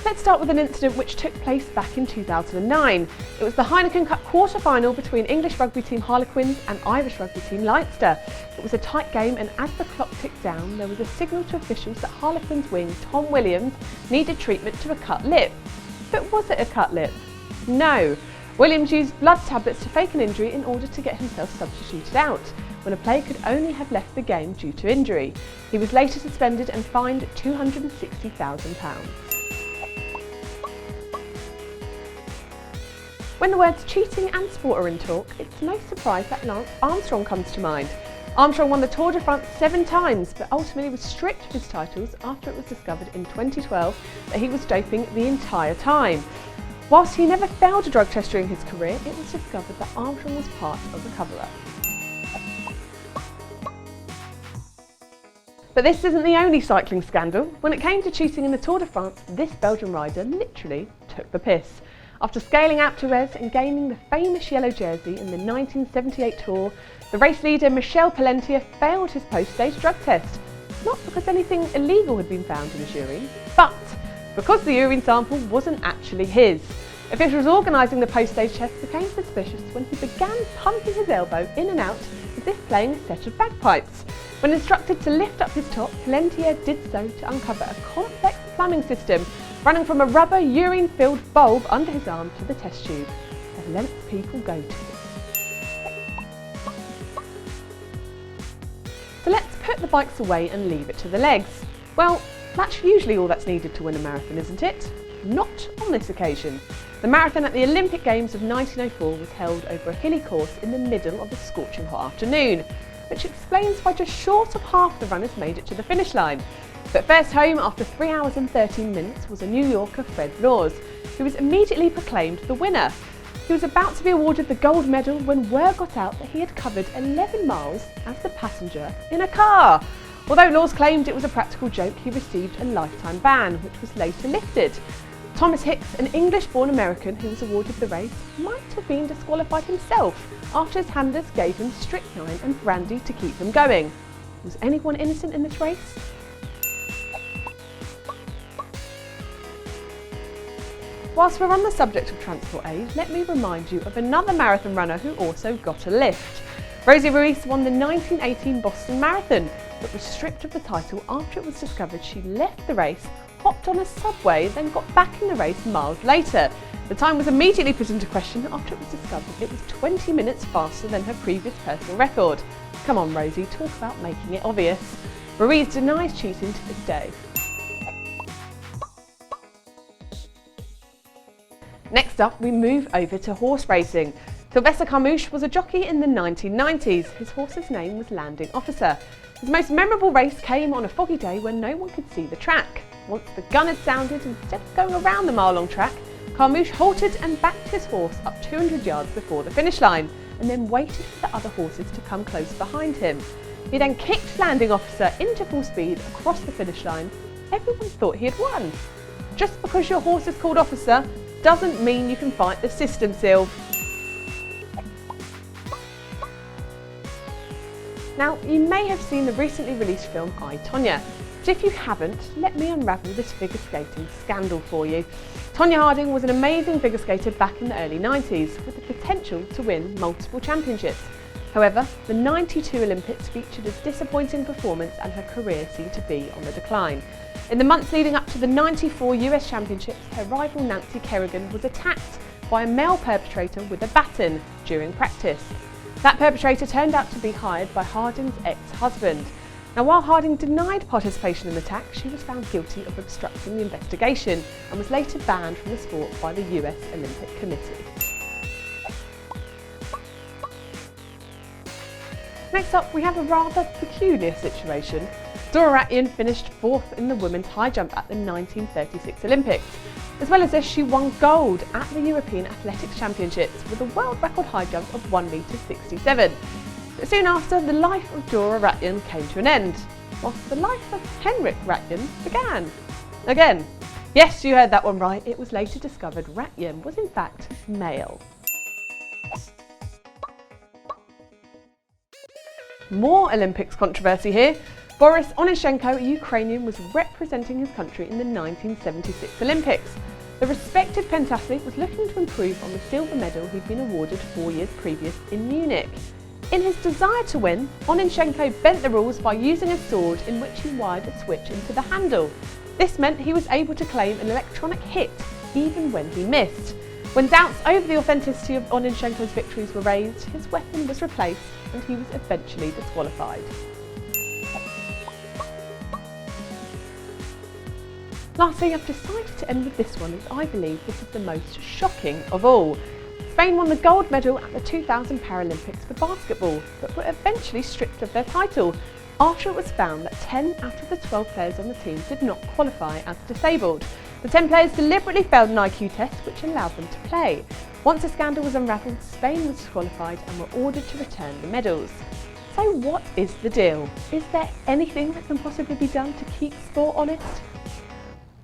Let's start with an incident which took place back in 2009. It was the Heineken Cup quarter-final between English rugby team Harlequins and Irish rugby team Leinster. It was a tight game, and as the clock ticked down, there was a signal to officials that Harlequins wing Tom Williams needed treatment to a cut lip. But was it a cut lip? No. Williams used blood tablets to fake an injury in order to get himself substituted out, when a player could only have left the game due to injury. He was later suspended and fined £260,000. When the words cheating and sport are in talk, it's no surprise that Lance Armstrong comes to mind. Armstrong won the Tour de France 7 times, but ultimately was stripped of his titles after it was discovered in 2012 that he was doping the entire time. Whilst he never failed a drug test during his career, it was discovered that Armstrong was part of the cover-up. But this isn't the only cycling scandal. When it came to cheating in the Tour de France, this Belgian rider literally took the piss. After scaling Alpe d'Huez and gaining the famous yellow jersey in the 1978 Tour, the race leader Michel Pawlenty failed his post-stage drug test. Not because anything illegal had been found in his urine, but because the urine sample wasn't actually his. Officials organising the post-stage test became suspicious when he began pumping his elbow in and out as if playing a set of bagpipes. When instructed to lift up his top, Pawlenty did so to uncover a complex plumbing system running from a rubber urine-filled bulb under his arm to the test tube. The lengths people go to. So let's put the bikes away and leave it to the legs. Well, that's usually all that's needed to win a marathon, isn't it? Not on this occasion. The marathon at the Olympic Games of 1904 was held over a hilly course in the middle of a scorching hot afternoon, which explains why just short of half the runners made it to the finish line. But first home after 3 hours and 13 minutes was a New Yorker, Fred Laws, who was immediately proclaimed the winner. He was about to be awarded the gold medal when word got out that he had covered 11 miles as the passenger in a car. Although Laws claimed it was a practical joke, he received a lifetime ban, which was later lifted. Thomas Hicks, an English-born American who was awarded the race, might have been disqualified himself after his handlers gave him strychnine and brandy to keep him going. Was anyone innocent in this race? Whilst we're on the subject of transport aid, let me remind you of another marathon runner who also got a lift. Rosie Batty won the 1918 Boston Marathon, but was stripped of the title after it was discovered she left the race, hopped on a subway, then got back in the race miles later. The time was immediately put into question after it was discovered it was 20 minutes faster than her previous personal record. Come on Rosie, talk about making it obvious. Ruiz denies cheating to this day. Next up, we move over to horse racing. Sylvester Carmouche was a jockey in the 1990s. His horse's name was Landing Officer. His most memorable race came on a foggy day when no one could see the track. Once the gun had sounded, instead of going around the mile-long track, Carmouche halted and backed his horse up 200 yards before the finish line, and then waited for the other horses to come close behind him. He then kicked Landing Officer into full speed across the finish line. Everyone thought he had won. Just because your horse is called Officer doesn't mean you can fight the system, Sylv. Now, you may have seen the recently released film I, Tonya, but if you haven't, let me unravel this figure skating scandal for you. Tonya Harding was an amazing figure skater back in the early 90s with the potential to win multiple championships. However, the 92 Olympics featured a disappointing performance and her career seemed to be on the decline. In the months leading up to the 94 US Championships, her rival Nancy Kerrigan was attacked by a male perpetrator with a baton during practice. That perpetrator turned out to be hired by Harding's ex-husband. Now, while Harding denied participation in the attack, she was found guilty of obstructing the investigation and was later banned from the sport by the US Olympic Committee. Next up, we have a rather peculiar situation. Dora Ratjen finished 4th in the women's high jump at the 1936 Olympics. As well as this, she won gold at the European Athletics Championships with a world record high jump of 1.67 meters. But soon after, the life of Dora Ratjen came to an end, whilst the life of Henrik Ratjen began. Again, yes, you heard that one right, it was later discovered Ratjen was in fact male. More Olympics controversy here. Boris Onyshchenko, a Ukrainian, was representing his country in the 1976 Olympics. The respected pentathlete was looking to improve on the silver medal he'd been awarded 4 years previous in Munich. In his desire to win, Onyshchenko bent the rules by using a sword in which he wired a switch into the handle. This meant he was able to claim an electronic hit even when he missed. When doubts over the authenticity of Onyshchenko's victories were raised, his weapon was replaced and he was eventually disqualified. Lastly, I've decided to end with this one as I believe this is the most shocking of all. Spain won the gold medal at the 2000 Paralympics for basketball, but were eventually stripped of their title after it was found that 10 out of the 12 players on the team did not qualify as disabled. The 10 players deliberately failed an IQ test which allowed them to play. Once the scandal was unravelled, Spain was disqualified and were ordered to return the medals. So what is the deal? Is there anything that can possibly be done to keep sport honest?